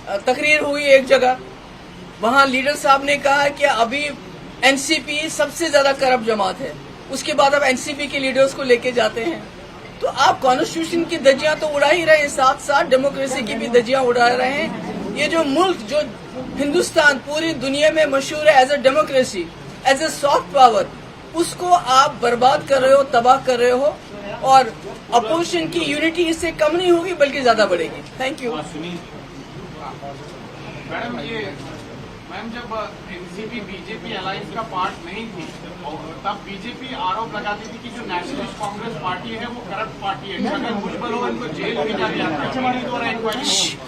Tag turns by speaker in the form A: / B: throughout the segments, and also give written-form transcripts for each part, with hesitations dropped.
A: तकरीर हुई एक जगह, वहां लीडर साहब ने कहा कि अभी एनसीपी सबसे ज्यादा करप्ट जमात है, उसके बाद अब एनसीपी के लीडर्स को लेके जाते हैं। तो आप कॉन्स्टिट्यूशन की धज्जियां तो उड़ा ही रहे हैं, साथ साथ डेमोक्रेसी की भी धज्जियां उड़ा रहे हैं। ये जो मुल्क, जो हिंदुस्तान पूरी दुनिया में मशहूर है as a democracy, as a soft power, उसको आप बर्बाद कर रहे हो, तबाह कर रहे हो, और अपोजिशन की यूनिटी इससे कम नहीं होगी बल्कि ज्यादा बढ़ेगी। Thank you.
B: मैम, जब एनसीपी बीजेपी अलायंस का पार्ट नहीं थी, तब बीजेपी आरोप लगाती थी कि जो नेशनलिस्ट कांग्रेस पार्टी है वो करप्ट पार्टी है, छगन भुजबल हो इनको जेल भेजा गया था।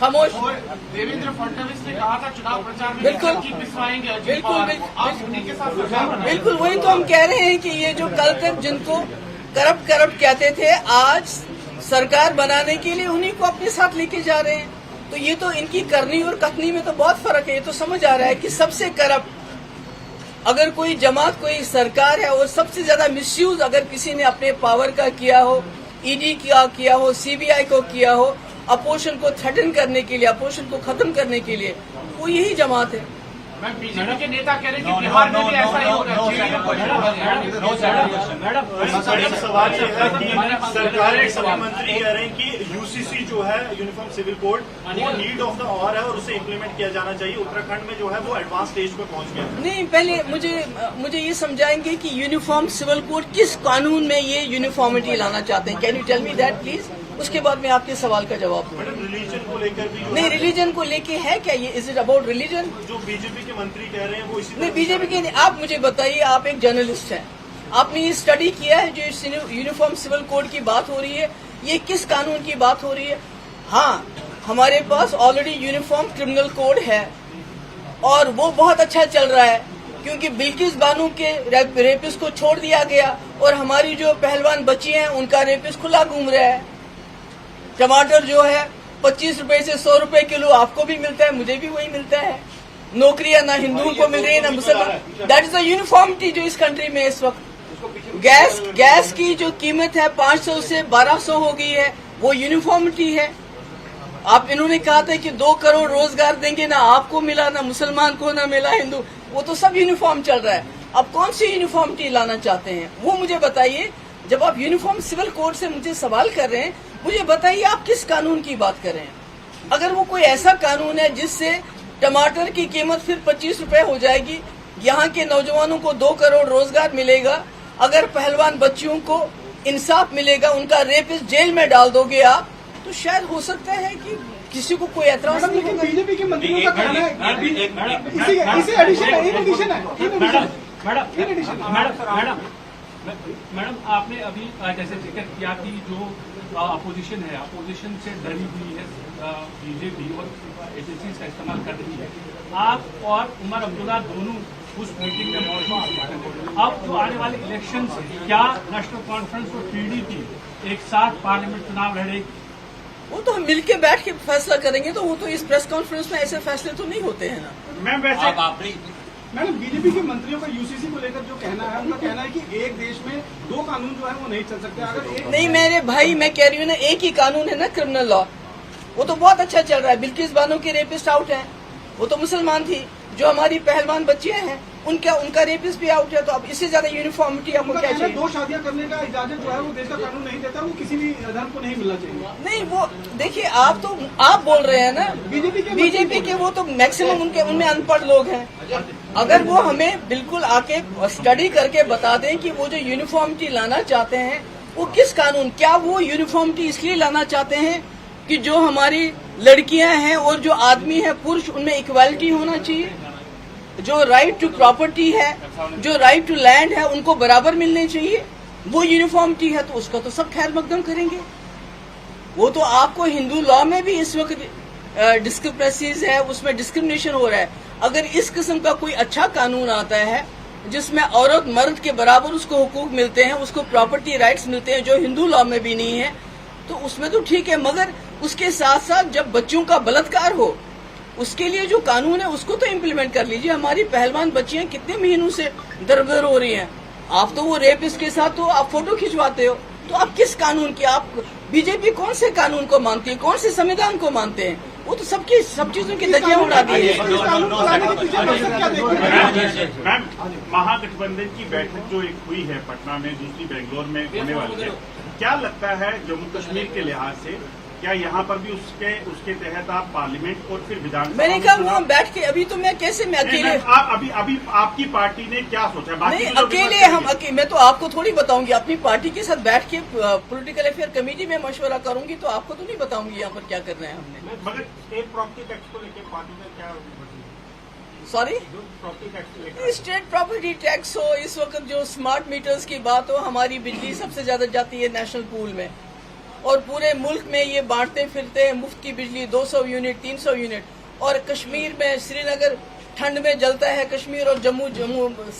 A: खामोश।
B: और देवेंद्र फडणवीस ने कहा था चुनाव प्रचार में
A: बिल्कुल
B: पिसवाएंगे अजित
A: बिल्कुल
B: पवार,
A: बिल्कुल
B: आप उन्हीं के साथ सरकार बनाएंगे।
A: बिल्कुल वही तो हम कह रहे हैं कि ये जो कल तक जिनको करप्ट कहते थे, आज सरकार बनाने के लिए उन्हीं को अपने साथ लेके जा रहे हैं। तो ये तो इनकी करनी और कथनी में तो बहुत फर्क है। ये तो समझ आ रहा है कि सबसे करप्ट अगर कोई जमात, कोई सरकार है, और सबसे ज्यादा मिसयूज अगर किसी ने अपने पावर का किया हो, ईडी किया हो, सीबीआई को किया हो, अपोजिशन को थ्रेटन करने के लिए, अपोजिशन को खत्म करने के लिए, वो यही जमात है।
B: मैं बीजेपी के नेता कह रहे हैं कि बिहार में भी ऐसा ही हो रहा है।
C: सवाल ये है कि सरकार के सभी मंत्री कह रहे हैं कि यूसीसी जो है, यूनिफॉर्म सिविल कोड, वो नीड ऑफ द आवर है और उसे इम्प्लीमेंट किया जाना चाहिए। उत्तराखंड में जो है वो एडवांस स्टेज पे पहुंच गया।
A: नहीं, पहले मुझे ये समझाएंगे कि यूनिफॉर्म सिविल कोड किस कानून में ये यूनिफॉर्मिटी लाना चाहते हैं। Can you tell me that please? उसके बाद मैं आपके सवाल का जवाब दूंगा।
C: रिलीजन को लेकर भी
A: नहीं, रिलीजन को लेके है क्या ये? Is it about religion?
C: जो बीजेपी के मंत्री कह रहे हैं वो इसी
A: नहीं, बीजेपी के नहीं। आप मुझे बताइए, आप एक जर्नलिस्ट हैं, आपने ये स्टडी किया है जो यूनिफॉर्म सिविल कोड की बात हो रही है, ये किस कानून की बात हो रही है? हाँ, हमारे पास ऑलरेडी यूनिफॉर्म क्रिमिनल कोड है और वो बहुत अच्छा चल रहा है, क्योंकि बिल्किस बानो के रेपिस्ट को छोड़ दिया गया और हमारी जो पहलवान बच्ची हैं उनका रेपिस्ट खुला घूम रहा है। टमाटर जो है 25 रुपए से 100 रुपए किलो आपको भी मिलता है, मुझे भी वही मिलता है। नौकरियां ना हिंदुओं को मिल रही है ना मुसलमान। दैट इज द यूनिफॉर्मिटी जो इस कंट्री में इस वक्त। गैस की जो कीमत है 500 से 1200 हो गई है, वो यूनिफॉर्मिटी है। आप इन्होंने कहा था कि 2 करोड़ रोजगार देंगे, ना आपको मिला, ना मुसलमान को, ना मिला हिंदू, वो तो सब यूनिफॉर्म चल रहा है। अब कौन सी यूनिफॉर्मिटी लाना चाहते हैं वो मुझे बताइए। जब आप यूनिफॉर्म सिविल कोड से मुझे सवाल कर रहे हैं, मुझे बताइए आप किस कानून की बात कर रहे हैं। अगर वो कोई ऐसा कानून है जिससे टमाटर की कीमत फिर 25 रुपए हो जाएगी, यहाँ के नौजवानों को 2 करोड़ रोजगार मिलेगा, अगर पहलवान बच्चियों को इंसाफ मिलेगा, उनका रेपिस्ट जेल में डाल दोगे आप, तो शायद हो सकता है कि किसी को कोई एतराज नहीं होगा।
D: बीजेपी के मंत्रियों का कहना है इसे एडिशन है।
E: मैडम, आपने अभी जैसे जिक्र किया कि जो अपोजिशन है, अपोजिशन से डरी हुई है बीजेपी और एजेंसी का इस्तेमाल कर रही है। आप और उमर अब्दुल्ला दोनों उस मीटिंग में मौजूद थे। अब जो आने वाले इलेक्शन, क्या नेशनल कॉन्फ्रेंस और पीडीपी एक साथ पार्लियामेंट चुनाव लड़ेगी?
A: वो तो हम मिलके बैठ के फैसला करेंगे। तो वो तो इस प्रेस कॉन्फ्रेंस में ऐसे फैसले तो नहीं होते हैं ना।
C: मैम, वैसे
D: मैडम, बीजेपी के मंत्रियों का यूसीसी को लेकर जो कहना है, उनका कहना है कि एक देश में 2 कानून जो है वो नहीं चल सकते। अगर एक
A: नहीं मेरे भाई, मैं कह रही हूँ ना, एक ही कानून है ना, क्रिमिनल लॉ, वो तो बहुत अच्छा चल रहा है। बिल्किस बानो की रेपिस्ट आउट है, वो तो मुसलमान थी। जो हमारी पहलवान बच्चियां हैं उनका रेपिस्ट भी आउट है। तो अब इससे ज्यादा यूनिफॉर्मिटी आपको क्या चाहिए?
D: 2 शादियां करने का इजाजत जो है वो देश का कानून नहीं देता, वो किसी भी धर्म को नहीं मिलना चाहिए।
A: नहीं, वो देखिए, आप बोल रहे हैं ना बीजेपी के वो तो मैक्सिमम उनमें अनपढ़ लोग हैं। अगर वो हमें बिल्कुल आके स्टडी करके बता दें कि वो जो यूनिफॉर्मिटी लाना चाहते हैं वो किस कानून, क्या वो यूनिफॉर्मिटी इसलिए लाना चाहते हैं कि जो हमारी लड़कियां हैं और जो आदमी है पुरुष, उनमें इक्वालिटी होना चाहिए, जो राइट टू प्रॉपर्टी है, जो राइट टू लैंड है, उनको बराबर मिलने चाहिए, वो यूनिफॉर्मिटी है, तो उसका तो सब खैर मकदम करेंगे। वो तो आपको हिंदू लॉ में भी इस वक्त डिस्क्रिपेंसीज है, उसमें डिस्क्रिमिनेशन हो रहा है। अगर इस किस्म का कोई अच्छा कानून आता है जिसमें औरत मर्द के बराबर उसको हुकूक मिलते हैं, उसको प्रॉपर्टी राइट्स मिलते हैं, जो हिंदू लॉ में भी नहीं है, तो उसमें तो ठीक है। मगर उसके साथ साथ जब बच्चों का बलात्कार हो, उसके लिए जो कानून है उसको तो इम्प्लीमेंट कर लीजिए। हमारी पहलवान बच्चियां कितने महीनों से दरबदर हो रही हैं। आप तो वो रेपिस्ट के साथ तो आप फोटो खिंचवाते हो, तो आप किस कानून की, आप बीजेपी कौन से कानून को मानती है, कौन से संविधान को मानते हैं? वो तो सबकी सब चीजों की दरिया उड़ा दी है।
D: इस कानून को लाने के पीछे मकसद क्या देखते हैं?
C: मैम, महागठबंधन की बैठक जो एक हुई है पटना में, दूसरी बेंगलोर में होने वाली है, क्या लगता है जम्मू कश्मीर के लिहाज से, क्या यहाँ पर भी उसके तहत आप पार्लियामेंट और फिर विधानसभा?
A: मैंने कहा वहाँ बैठ के अभी तो मैं अकेले
C: अभी आपकी पार्टी ने क्या सोचा है? बाकी
A: नहीं,
C: जो
A: अकेले मैं तो आपको थोड़ी बताऊंगी, अपनी पार्टी के साथ बैठ के पॉलिटिकल अफेयर कमेटी में मशवरा करूंगी, तो आपको तो नहीं बताऊंगी यहाँ पर क्या कर रहे हैं हमने।
C: मगर स्टेट प्रॉपर्टी टैक्स को लेकर पार्टी में क्या
A: सॉरी,
C: प्रॉपर्टी टैक्स को लेकर
A: स्टेट प्रॉपर्टी टैक्स हो, इस वक्त जो स्मार्ट मीटर्स की बात हो, हमारी बिजली सबसे ज्यादा जाती है नेशनल पूल में, और पूरे मुल्क में ये बांटते फिरते हैं मुफ्त की बिजली 200 यूनिट 300 यूनिट, और कश्मीर में श्रीनगर ठंड में जलता है, कश्मीर और जम्मू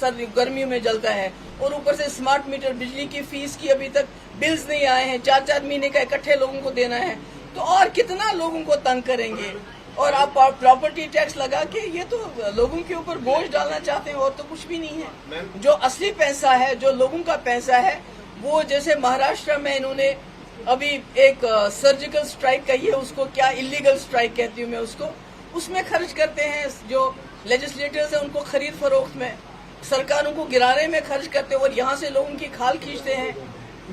A: सर्दी गर्मियों में जलता है, और ऊपर से स्मार्ट मीटर बिजली की फीस की अभी तक बिल्स नहीं आए हैं, 4-4 महीने का इकट्ठे लोगों को देना है, तो और कितना लोगों को तंग करेंगे। और आप प्रॉपर्टी टैक्स लगा के ये तो लोगों के ऊपर बोझ डालना चाहते हैं, और तो कुछ भी नहीं है। जो असली पैसा है, जो लोगों का पैसा है, वो जैसे महाराष्ट्र में इन्होंने अभी एक सर्जिकल स्ट्राइक कही है, उसको क्या इलीगल स्ट्राइक कहती हूँ मैं उसको, उसमें खर्च करते हैं। जो लेजिस्लेटर्स हैं उनको खरीद फरोख्त में, सरकारों को गिराने में खर्च करते हैं, और यहाँ से लोगों की खाल खींचते हैं।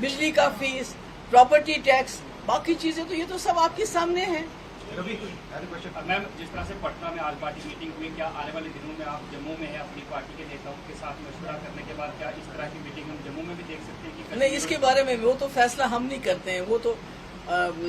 A: बिजली का फीस, प्रॉपर्टी टैक्स, बाकी चीजें तो ये तो सब आपके सामने है।
E: मैम, जिस तरह से पटना में आज पार्टी मीटिंग हुई, क्या आने वाले दिनों में आप जम्मू में है अपनी पार्टी के नेताओं के साथ मशवरा करने के बाद क्या इस तरह की मीटिंग हम जम्मू में भी देख सकते हैं कि
A: नहीं, इसके बारे में वो तो फैसला हम नहीं करते हैं, वो तो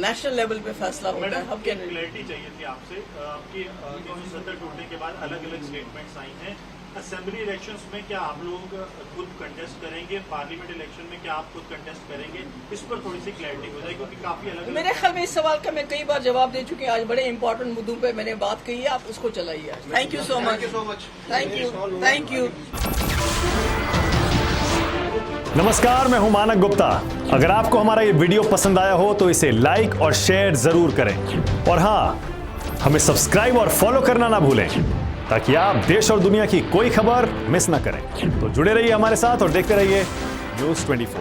A: नेशनल लेवल पे फैसला होता है। हम क्या
C: क्लैरिटी चाहिए थी आपसे। आपकी 370 टूटने के बाद अलग अलग स्टेटमेंट्स आई हैं। असेंबली इलेक्शंस में क्या आप लोग खुद कंटेस्ट करेंगे? पार्लियामेंट इलेक्शन में क्या आप खुद कंटेस्ट करेंगे? इस पर थोड़ी सी क्लैरिटी हो जाए, क्योंकि काफी अलग
A: मेरे ख्याल में इस सवाल का मैं कई बार जवाब दे चुकी हूँ। आज बड़े इंपॉर्टेंट मुद्दों पे मैंने बात कही है, आप उसको चलाइए। Thank you so much. Thank you.
F: नमस्कार, मैं हूं मानक गुप्ता। अगर आपको हमारा ये वीडियो पसंद आया हो तो इसे लाइक और शेयर जरूर करें, और हां, हमें सब्सक्राइब और फॉलो करना ना भूलें, ताकि आप देश और दुनिया की कोई खबर मिस ना करें। तो जुड़े रहिए हमारे साथ और देखते रहिए News 24।